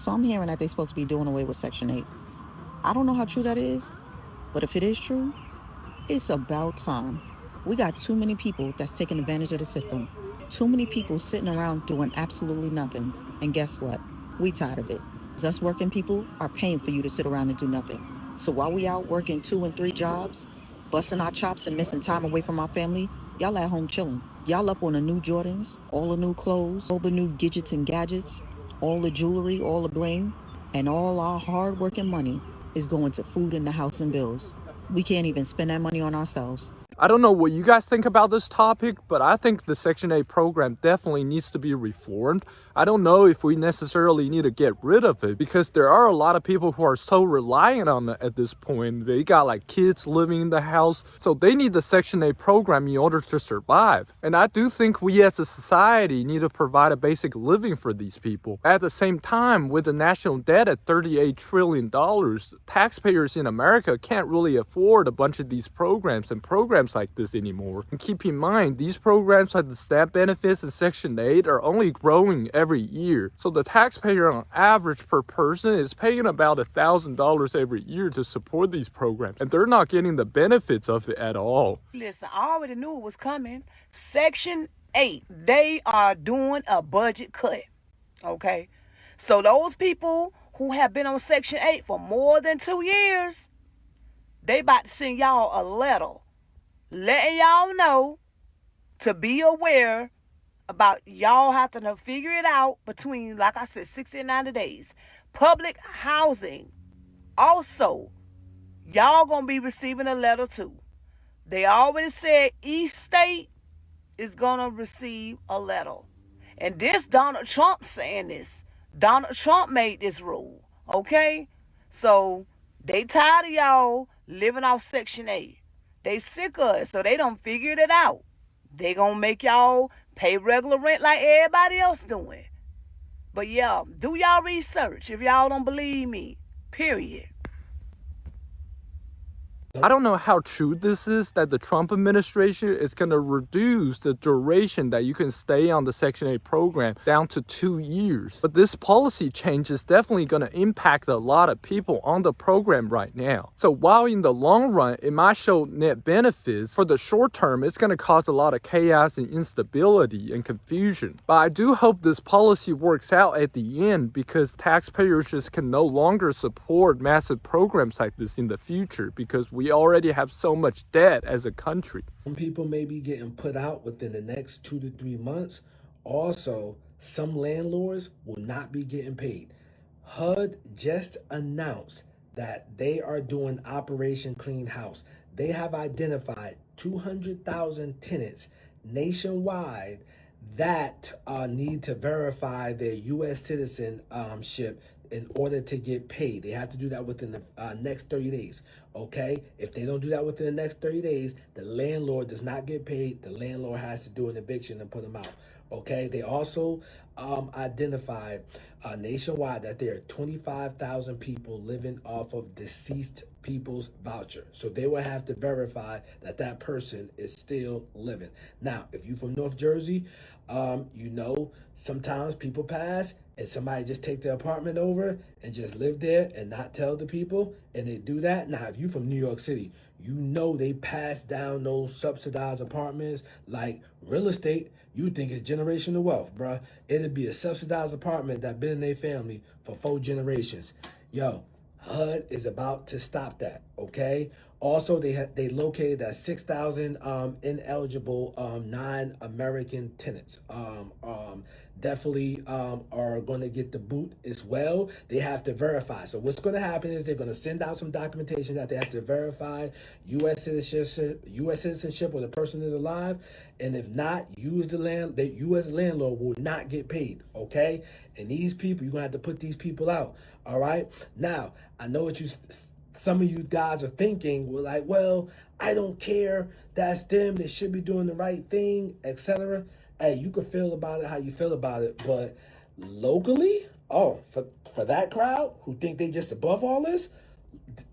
So I'm hearing that they're supposed to be doing away with Section 8. I don't know how true that is, but if it is true, it's about time. We got too many people that's taking advantage of the system. Too many people sitting around doing absolutely nothing. And guess what? We tired of it. 'Cause us working people are paying for you to sit around and do nothing. So while we out working 2 and 3 jobs, busting our chops and missing time away from our family, y'all at home chilling. Y'all up on the new Jordans, all the new clothes, all the new gadgets and gadgets, all the jewelry, all the bling, and all our hard working money is going to food in the house and bills. We can't even spend that money on ourselves. I don't know what you guys think about this topic, but I think the Section 8 program definitely needs to be reformed. I don't know if we necessarily need to get rid of it because there are a lot of people who are so reliant on it at this point. They got like kids living in the house, so they need the Section 8 program in order to survive. And I do think we as a society need to provide a basic living for these people. At the same time, with the national debt at $38 trillion, taxpayers in America can't really afford a bunch of these programs and programs like this anymore. And keep in mind, these programs like the SNAP benefits and Section 8 are only growing every year. So the taxpayer on average per person is paying about $1,000 every year to support these programs. And they're not getting the benefits of it at all. Listen, I already knew it was coming. Section 8, they are doing a budget cut. Okay? So those people who have been on Section 8 for more than 2 years, they about to send y'all a letter letting y'all know to be aware about y'all having to figure it out between, like I said, 60 and 90 days. Public housing. Also, y'all going to be receiving a letter too. They already said each state is going to receive a letter. And this Donald Trump saying this. Donald Trump made this rule. Okay? So, they tired of y'all living off Section 8. They sick of it, so they done figured it out. They gonna make y'all pay regular rent like everybody else doing. But yeah, do y'all research if y'all don't believe me. Period. I don't know how true this is that the Trump administration is going to reduce the duration that you can stay on the Section 8 program down to 2 years. But this policy change is definitely going to impact a lot of people on the program right now. So while in the long run, it might show net benefits, for the short term, it's going to cause a lot of chaos and instability and confusion. But I do hope this policy works out at the end because taxpayers just can no longer support massive programs like this in the future because we already have so much debt as a country. Some people may be getting put out within the next 2 to 3 months. Also, some landlords will not be getting paid. HUD just announced that they are doing Operation Clean House. They have identified 200,000 tenants nationwide that need to verify their U.S. citizenship in order to get paid. They have to do that within the next 30 days. Okay? If they don't do that within the next 30 days, the landlord does not get paid. The landlord has to do an eviction and put them out. Okay? They also identified nationwide that there are 25,000 people living off of deceased people's voucher. So they will have to verify that that person is still living. Now, if you're from North Jersey, you know sometimes people pass and somebody just take their apartment over and just live there and not tell the people, and they do that. Now, if you from New York City, you know they pass down those subsidized apartments like real estate. You think it's generational wealth, bruh. It'd be a subsidized apartment that been in their family for 4 generations. Yo, HUD is about to stop that, okay? Also, they located that 6,000 ineligible non-American tenants. Definitely are going to get the boot as well. They have to verify. So what's going to happen is they're going to send out some documentation that they have to verify U.S. citizenship or the person is alive. And if not, you as the landlord will not get paid, okay? And these people, you're going to have to put these people out, all right? Now, I know what some of you guys are thinking. We're like, well, I don't care. That's them. They should be doing the right thing, etc. Hey, you can feel about it how you feel about it, but locally, for that crowd who think they just above all this,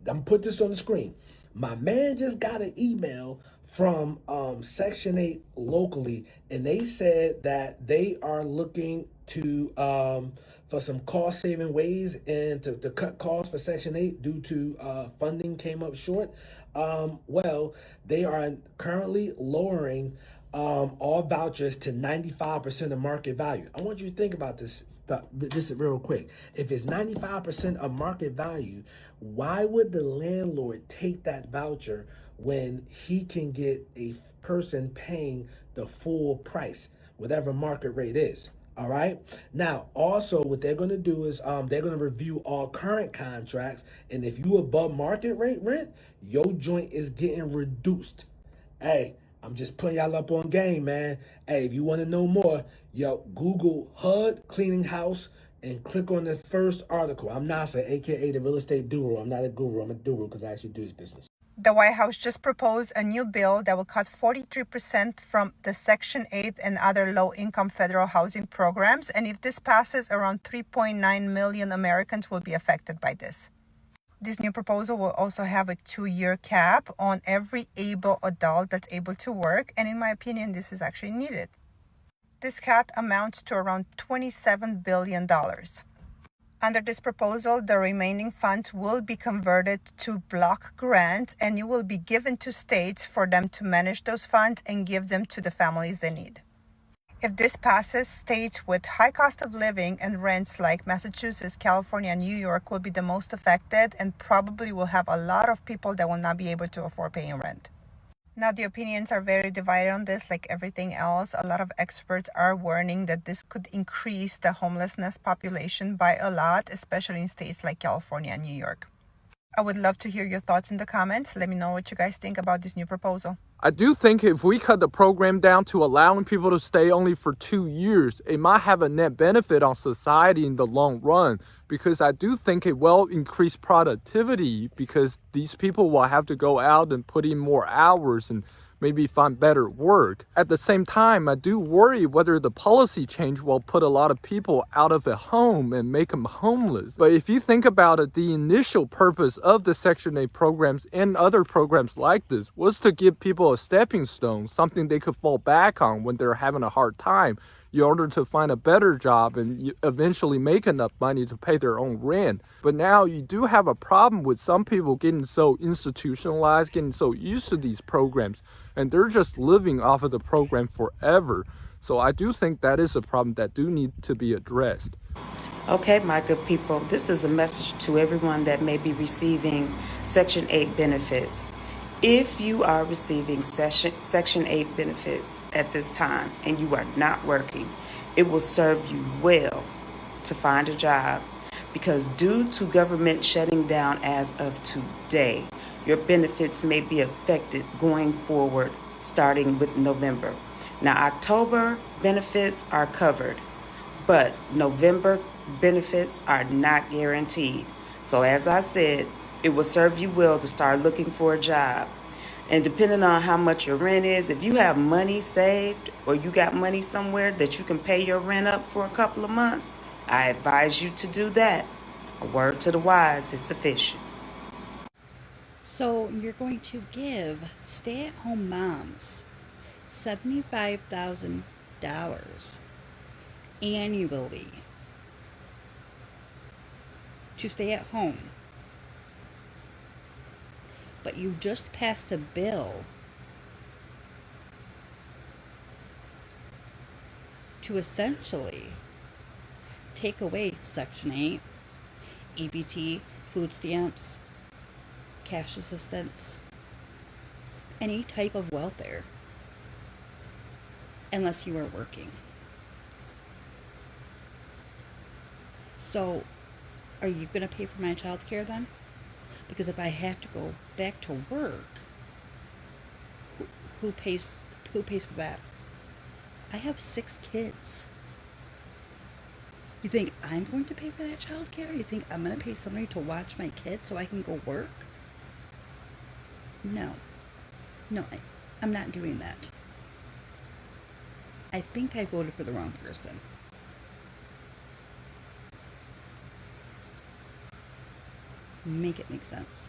I'm put this on the screen. My man just got an email from Section 8 locally, and they said that they are looking to for for some cost saving ways and to cut costs for Section 8 due to funding came up short. Well, they are currently lowering all vouchers to 95% of market value. I want you to think about this stuff just real quick. If it's 95% of market value, why would the landlord take that voucher when he can get a person paying the full price, whatever market rate is? All right. Now, also, what they're going to do is they're going to review all current contracts, and if you above market rate rent, your joint is getting reduced. Hey, I'm just putting y'all up on game, man. Hey, if you want to know more, Google HUD cleaning house and click on the first article. I'm Nasa, aka the real estate guru. I'm not a guru. I'm a guru because I actually do this business. The White House just proposed a new bill that will cut 43% from the Section 8 and other low-income federal housing programs. And if this passes, around 3.9 million Americans will be affected by this. This new proposal will also have a 2-year cap on every able adult that's able to work. And in my opinion, this is actually needed. This cut amounts to around $27 billion. Under this proposal, the remaining funds will be converted to block grants, and you will be given to states for them to manage those funds and give them to the families they need. If this passes, states with high cost of living and rents like Massachusetts, California, and New York will be the most affected and probably will have a lot of people that will not be able to afford paying rent. Now, the opinions are very divided on this, like everything else. A lot of experts are warning that this could increase the homelessness population by a lot, especially in states like California and New York. I would love to hear your thoughts in the comments. Let me know what you guys think about this new proposal. I do think if we cut the program down to allowing people to stay only for 2 years, it might have a net benefit on society in the long run, because I do think it will increase productivity because these people will have to go out and put in more hours and maybe find better work. At the same time, I do worry whether the policy change will put a lot of people out of a home and make them homeless. But if you think about it, the initial purpose of the Section 8 programs and other programs like this was to give people a stepping stone, something they could fall back on when they're having a hard time, in order to find a better job and eventually make enough money to pay their own rent. But now you do have a problem with some people getting so institutionalized, getting so used to these programs, and they're just living off of the program forever. So I do think that is a problem that do need to be addressed. Okay, my good people, this is a message to everyone that may be receiving Section 8 benefits. If you are receiving Section 8 benefits at this time and you are not working, it will serve you well to find a job, because due to government shutting down as of today, your benefits may be affected going forward starting with November. Now, October benefits are covered, but November benefits are not guaranteed. So as I said, it will serve you well to start looking for a job. And depending on how much your rent is, if you have money saved or you got money somewhere that you can pay your rent up for a couple of months, I advise you to do that. A word to the wise is sufficient. So you're going to give stay-at-home moms $75,000 annually to stay at home. But you just passed a bill to essentially take away Section 8, EBT, food stamps, cash assistance, any type of welfare, unless you are working. So, are you going to pay for my child care then? Because if I have to go back to work, who pays for that? I have 6 kids. You think I'm going to pay for that child care? You think I'm going to pay somebody to watch my kids so I can go work? No, I'm not doing that. I think I voted for the wrong person. Make it make sense.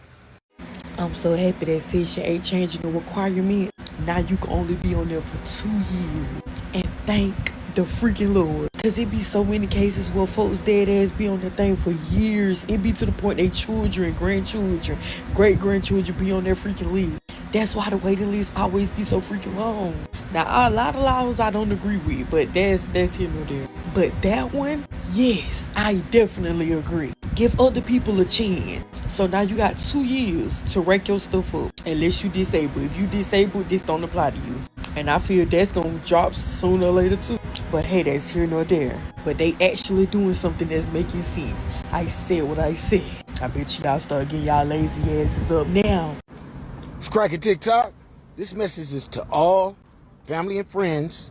I'm so happy that Section 8 changing the requirement. Now you can only be on there for 2 years. And thank the freaking Lord. Cause it be so many cases where folks dead ass be on that thing for years. It be to the point they children, grandchildren, great-grandchildren be on that freaking list. That's why the waiting list always be so freaking long. Now, a lot of laws I don't agree with, but that's here nor there. But that one, yes, I definitely agree. Give other people a chance. So now you got 2 years to rack your stuff up, unless you disabled. If you disabled, this don't apply to you. And I feel that's gonna drop sooner or later too. But hey, that's here nor there. But they actually doing something that's making sense. I said what I said. I bet y'all start getting y'all lazy asses up now. It's cracking TikTok. This message is to all family and friends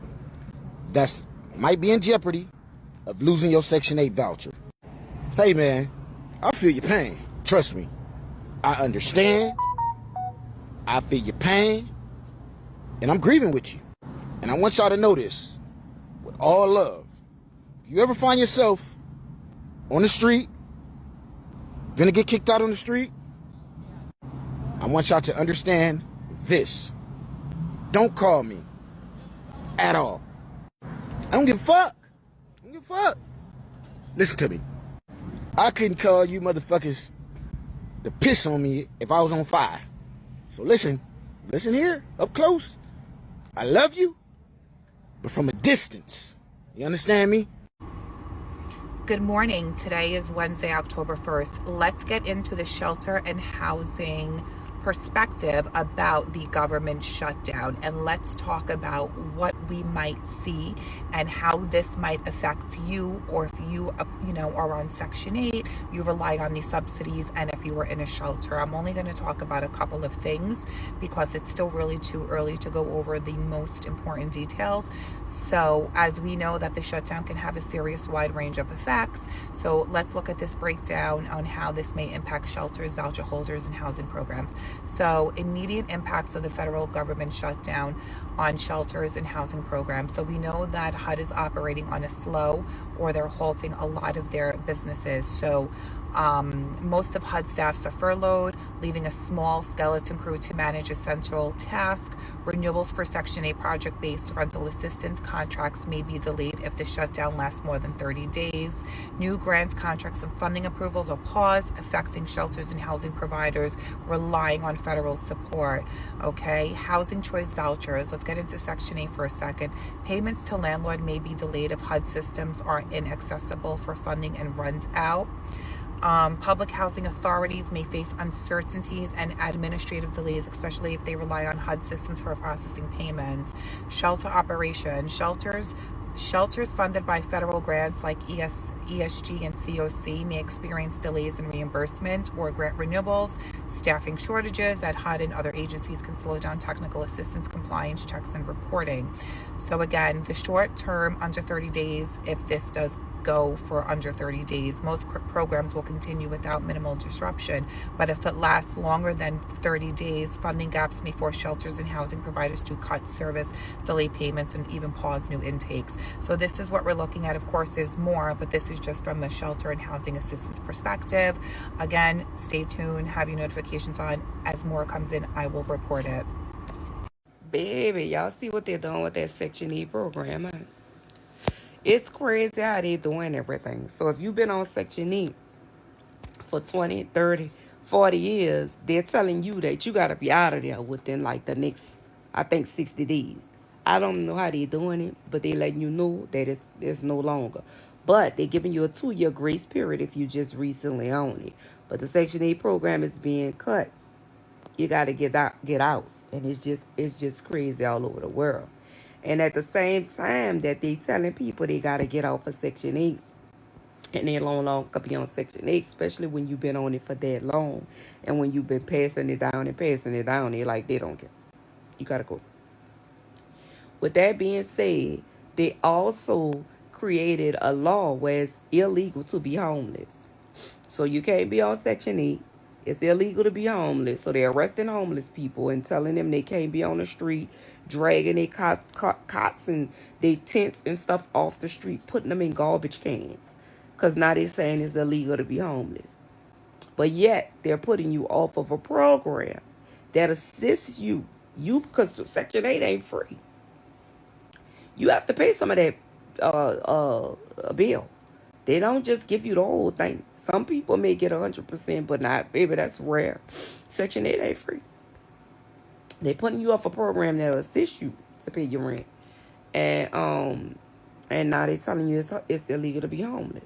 that might be in jeopardy of losing your Section 8 voucher. Hey man, I feel your pain. Trust me. I understand. I feel your pain. And I'm grieving with you. And I want y'all to know this with all love. If you ever find yourself on the street, gonna get kicked out on the street, I want y'all to understand this. Don't call me at all. I don't give a fuck. I don't give a fuck. Listen to me. I couldn't call you motherfuckers to piss on me if I was on fire. So listen here, up close. I love you, but from a distance. You understand me? Good morning. Today is Wednesday, October 1st. Let's get into the shelter and housing perspective about the government shutdown, and let's talk about what we might see and how this might affect you, or if you are on Section 8, you rely on these subsidies, and if you were in a shelter. I'm only going to talk about a couple of things because it's still really too early to go over the most important details. So as we know that the shutdown can have a serious wide range of effects, so let's look at this breakdown on how this may impact shelters, voucher holders, and housing programs. So immediate impacts of the federal government shutdown on shelters and housing programs. So we know that HUD is operating on a slow, or they're halting a lot of their businesses. So most of HUD staffs are furloughed, leaving a small skeleton crew to manage a central task. Renewals for Section 8 project-based rental assistance contracts may be delayed if the shutdown lasts more than 30 days. New grants, contracts, and funding approvals are paused, affecting shelters and housing providers relying on federal support. Okay, housing choice vouchers. Let's get into Section 8 for a second. Payments to landlord may be delayed if HUD systems are inaccessible for funding and runs out. Public housing authorities may face uncertainties and administrative delays, especially if they rely on HUD systems for processing payments. Shelter operations. Shelters funded by federal grants like ESG and COC may experience delays in reimbursements or grant renewals. Staffing shortages at HUD and other agencies can slow down technical assistance, compliance checks, and reporting. So again, the short term, under 30 days, if this does go for under 30 days, most programs will continue without minimal disruption. But if it lasts longer than 30 days, funding gaps may force shelters and housing providers to cut service, delay payments, and even pause new intakes. So this is what we're looking at. Of course, there's more, but this is just from the shelter and housing assistance perspective. Again, stay tuned, have your notifications on. As more comes in, I will report it. Baby, y'all see what they're doing with that Section 8 program, huh? It's crazy how they doing everything. So if you've been on Section 8 for 20, 30, 40 years, they're telling you that you got to be out of there within like the next, I think, 60 days. I don't know how they're doing it, but they letting you know that it's no longer. But they're giving you a 2-year grace period if you just recently own it. But the Section 8 program is being cut. You got to get out. And it's just crazy all over the world. And at the same time that they telling people they got to get off of Section 8, and they no longer be on Section 8, especially when you've been on it for that long, and when you've been passing it down, they like they don't care. You got to go. With that being said, they also created a law where it's illegal to be homeless. So you can't be on Section 8. It's illegal to be homeless. So they're arresting homeless people and telling them they can't be on the street, dragging their cots and their tents and stuff off the street, putting them in garbage cans. Because now they're saying it's illegal to be homeless. But yet, they're putting you off of a program that assists you. Because Section 8 ain't free. You have to pay some of that a bill. They don't just give you the whole thing. Some people may get 100%, but not, baby, that's rare. Section 8 ain't free. They putting you up a program that will assist you to pay your rent. And now they telling you it's illegal to be homeless.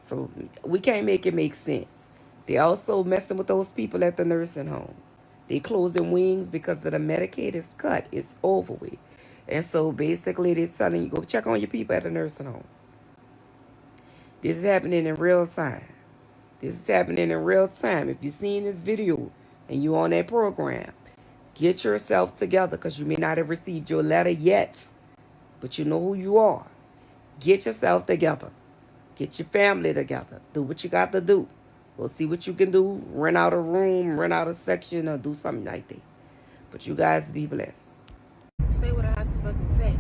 So we can't make it make sense. They also messing with those people at the nursing home. They closing wings because of the Medicaid is cut. It's over with. And so basically they're telling you, go check on your people at the nursing home. This is happening in real time. This is happening in real time. If you've seen this video and you on that program, get yourself together, because you may not have received your letter yet, but you know who you are. Get yourself together. Get your family together. Do what you got to do. We'll see what you can do. Rent out a room, rent out a section, or do something like that. But you guys be blessed. Say what I have to fucking say.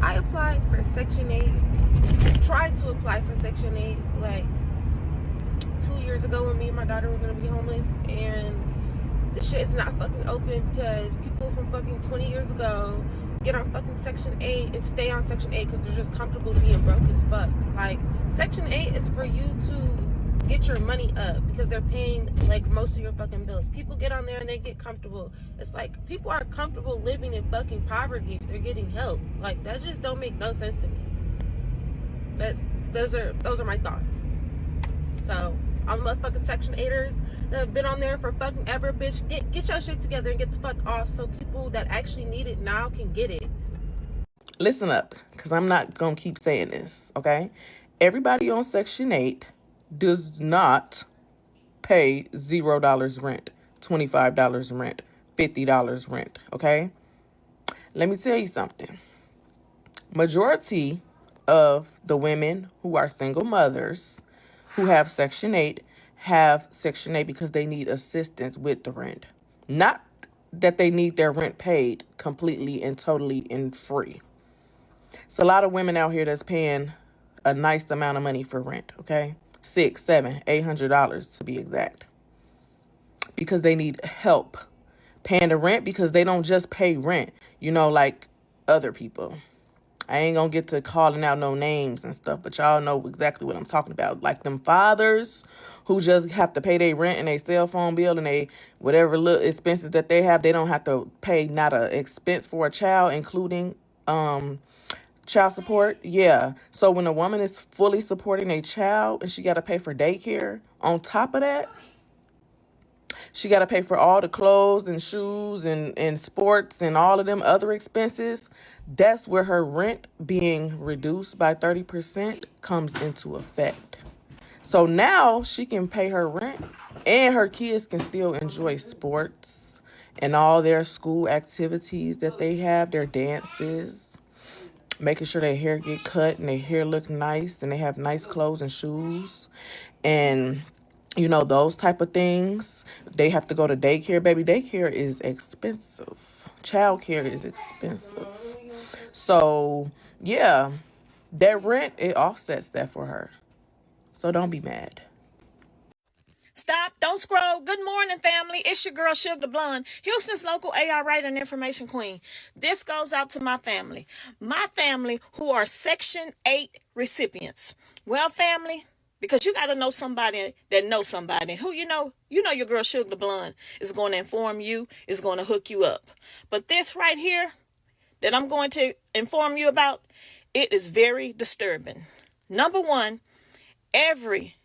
I applied for Section 8. Tried to apply for Section 8 like 2 years ago when me and my daughter were gonna be homeless, and the shit is not fucking open because people from fucking 20 years ago get on fucking Section 8 and stay on Section 8 because they're just comfortable being broke as fuck. Like, Section 8 is for you to get your money up because they're paying like most of your fucking bills. People get on there and they get comfortable. It's like people are comfortable living in fucking poverty if they're getting help. Like, that just don't make no sense to me. But those are my thoughts. So all the motherfucking Section 8ers that have been on there for fucking ever, bitch, get your shit together and get the fuck off so people that actually need it now can get it. Listen up, because I'm not going to keep saying this, okay? Everybody on Section 8 does not pay $0 rent, $25 rent, $50 rent, okay? Let me tell you something. Majority of the women who are single mothers who have Section 8 have Section 8 because they need assistance with the rent. Not that they need their rent paid completely and totally and free. It's a lot of women out here that's paying a nice amount of money for rent, okay? $600, $700, $800 to be exact. Because they need help paying the rent, because they don't just pay rent, you know, like other people. I ain't gonna get to calling out no names and stuff, but y'all know exactly what I'm talking about. Like them fathers who just have to pay their rent and their cell phone bill and they whatever little expenses that they have. They don't have to pay not a expense for a child, including child support. Yeah. So when a woman is fully supporting a child and she got to pay for daycare on top of that, she got to pay for all the clothes and shoes and sports and all of them other expenses. That's where her rent being reduced by 30% comes into effect. So now she can pay her rent and her kids can still enjoy sports and all their school activities that they have, their dances, making sure their hair get cut and their hair look nice and they have nice clothes and shoes and you know, those type of things. They have to go to daycare. Baby, daycare is expensive. Childcare is expensive. So, yeah, that rent, it offsets that for her. So don't be mad. Stop. Don't scroll. Good morning, family. It's your girl, Sugar the Blonde, Houston's local AI writer and information queen. This goes out to my family. My family who are Section 8 recipients. Well, family, because you got to know somebody that knows somebody. Who you know your girl, Sugar the Blonde, is going to inform you, is going to hook you up. But this right here that I'm going to inform you about, it is very disturbing. Number one, every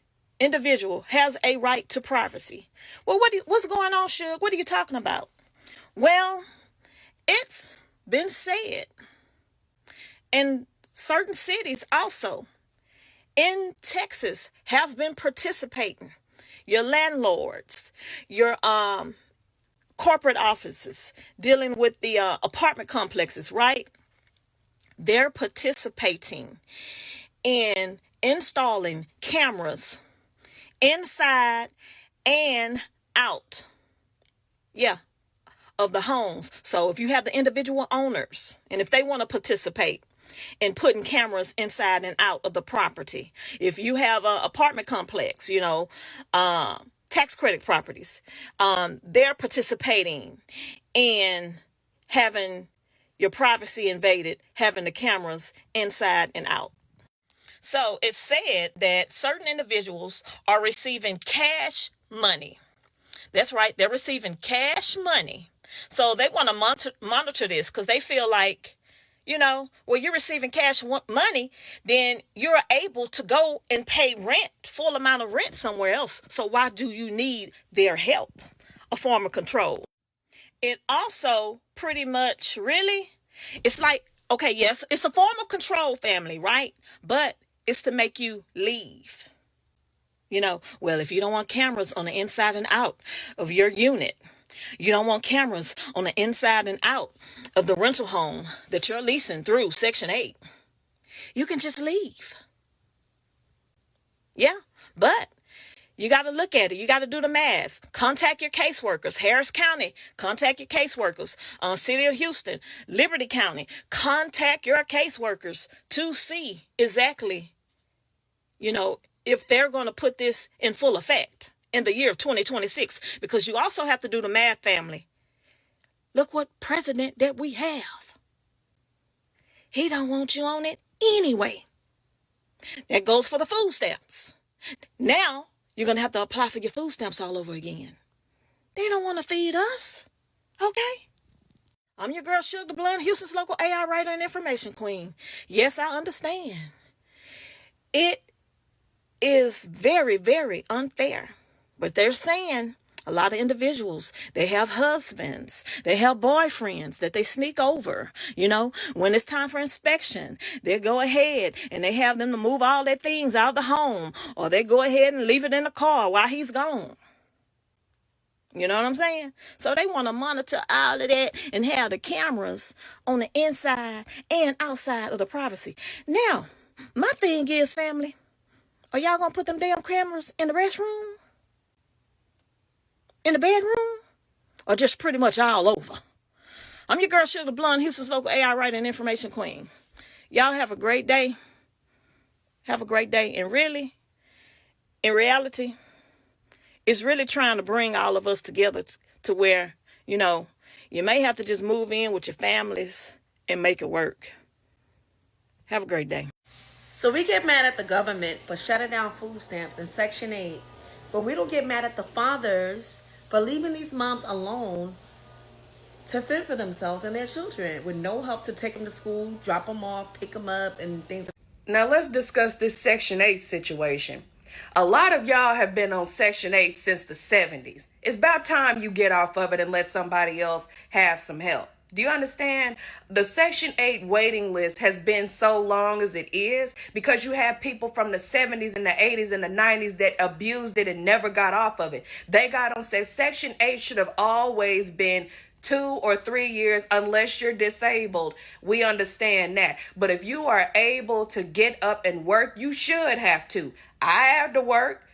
individual has a right to privacy. Well, what's going on, Suge? What are you talking about? Well, it's been said in certain cities also in Texas have been participating. Your landlords, your corporate offices dealing with the apartment complexes, right? They're participating in installing cameras inside and out, of the homes. So if you have the individual owners and if they want to participate in putting cameras inside and out of the property, if you have an apartment complex, tax credit properties, they're participating in having your privacy invaded having the cameras inside and out. So it's said that certain individuals are receiving cash money. That's right, they're receiving cash money. So they want to monitor this because they feel like, well, you're receiving cash money, then you're able to go and pay rent, full amount of rent somewhere else. So why do you need their help? A form of control. It also pretty much really, it's like, okay, yes, it's a form of control, family, right? But it's to make you leave. Well, if you don't want cameras on the inside and out of your unit, you don't want cameras on the inside and out of the rental home that you're leasing through Section 8, you can just leave. Yeah, but you got to look at it. You got to do the math. Contact your caseworkers. Harris County, contact your caseworkers. City of Houston, Liberty County, contact your caseworkers to see exactly, if they're going to put this in full effect in the year of 2026, because you also have to do the math, family. Look what president that we have. He don't want you on it anyway. That goes for the food stamps. Now you're going to have to apply for your food stamps all over again. They don't want to feed us. Okay? I'm your girl, Sugar Blunt, Houston's local AI writer and information queen. Yes, I understand. It is very, very unfair. But they're saying a lot of individuals, they have husbands, they have boyfriends that they sneak over. When it's time for inspection, they go ahead and they have them to move all their things out of the home, or they go ahead and leave it in the car while he's gone. You know what I'm saying? So they want to monitor all of that and have the cameras on the inside and outside of the privacy. Now, my thing is, family, are y'all going to put them damn cameras in the restroom? In the bedroom? Or just pretty much all over? I'm your girl, Sugar Blunt, Houston's local AI writer and information queen. Y'all have a great day. Have a great day. And really, in reality, it's really trying to bring all of us together to where, you may have to just move in with your families and make it work. Have a great day. So we get mad at the government for shutting down food stamps and Section 8, but we don't get mad at the fathers for leaving these moms alone to fend for themselves and their children with no help to take them to school, drop them off, pick them up, and things. Now let's discuss this Section 8 situation. A lot of y'all have been on Section 8 since the 70s. It's about time you get off of it and let somebody else have some help. Do you understand? The Section 8 waiting list has been so long as it is because you have people from the 70s and the 80s and the 90s that abused it and never got off of it. They got on, said Section 8 should have always been 2 or 3 years unless you're disabled. We understand that. But if you are able to get up and work, you should have to. I have to work.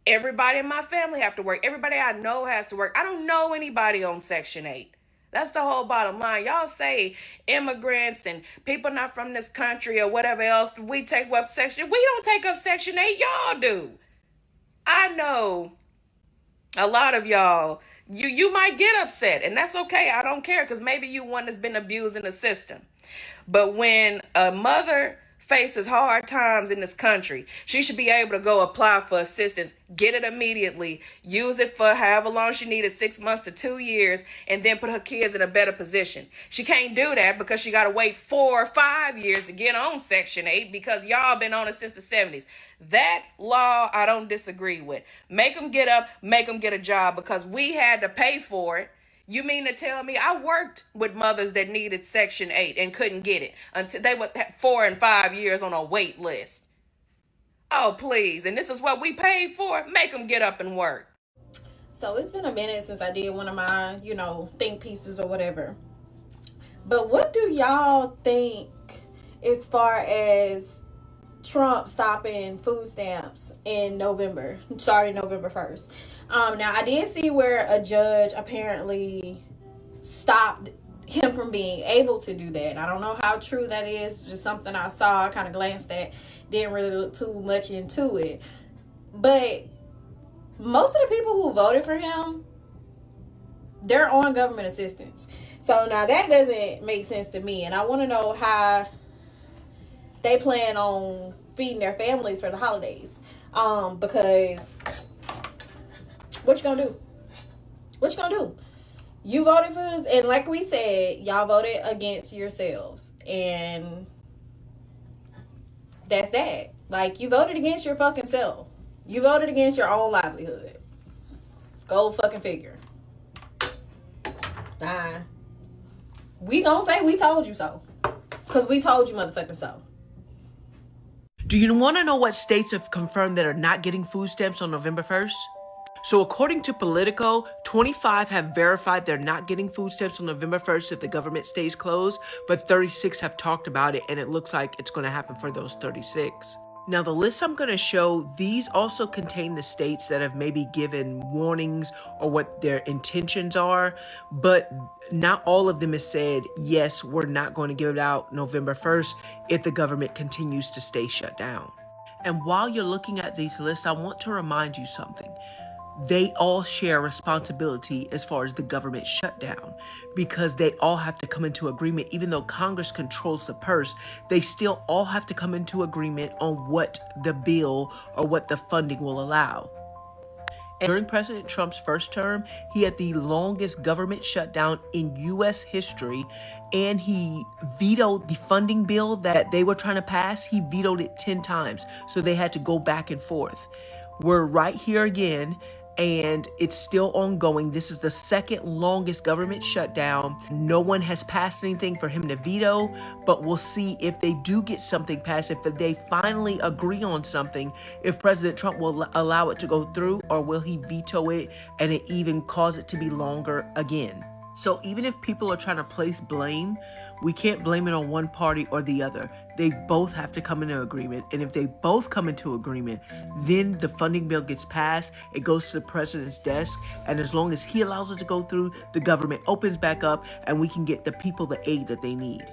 Everybody in my family have to work. Everybody I know has to work. I don't know anybody on Section 8. That's the whole bottom line. Y'all say immigrants and people not from this country or whatever else, we take up Section. We don't take up Section 8. Y'all do. I know a lot of y'all, you might get upset, and that's okay. I don't care, because maybe you one that's been abused in the system. But when a mother faces hard times in this country, she should be able to go apply for assistance, get it immediately, use it for however long she needed, 6 months to 2 years, and then put her kids in a better position. She can't do that because she got to wait 4 or 5 years to get on Section 8 because y'all been on it since the 70s. That law I don't disagree with. Make them get up, make them get a job, because we had to pay for it. You mean to tell me I worked with mothers that needed Section 8 and couldn't get it until they were 4 and 5 years on a wait list? Oh, please. And this is what we paid for? Make them get up and work. So it's been a minute since I did one of my, think pieces or whatever. But what do y'all think as far as Trump stopping food stamps in November, starting November 1st? Now, I did see where a judge apparently stopped him from being able to do that. I don't know how true that is. Just something I saw, kind of glanced at, didn't really look too much into it. But most of the people who voted for him, they're on government assistance. So now that doesn't make sense to me, and I want to know how they plan on feeding their families for the holidays. Because what you gonna do? What you gonna do? You voted for us, and like we said, y'all voted against yourselves, and that's that. Like, you voted against your fucking self. You voted against your own livelihood. Go fucking figure. Nah. We gonna say we told you so. Because we told you motherfucking so. Do you want to know what states have confirmed that are not getting food stamps on November 1st? So according to Politico, 25 have verified they're not getting food stamps on November 1st if the government stays closed, but 36 have talked about it, and it looks like it's going to happen for those 36. Now, the list I'm going to show, these also contain the states that have maybe given warnings or what their intentions are, but not all of them has said, yes, we're not going to give it out November 1st if the government continues to stay shut down. And while you're looking at these lists, I want to remind you something. They all share responsibility as far as the government shutdown, because they all have to come into agreement. Even though Congress controls the purse, they still all have to come into agreement on what the bill or what the funding will allow. And during President Trump's first term, he had the longest government shutdown in U.S. history, and he vetoed the funding bill that they were trying to pass. He vetoed it 10 times, so they had to go back and forth. We're right here again, and it's still ongoing. This is the second longest government shutdown. No one has passed anything for him to veto, but we'll see if they do get something passed, if they finally agree on something, if President Trump will allow it to go through, or will he veto it and it even cause it to be longer again. So even if people are trying to place blame, we can't blame it on one party or the other. They both have to come into agreement. And if they both come into agreement, then the funding bill gets passed. It goes to the president's desk. And as long as he allows it to go through, the government opens back up and we can get the people the aid that they need.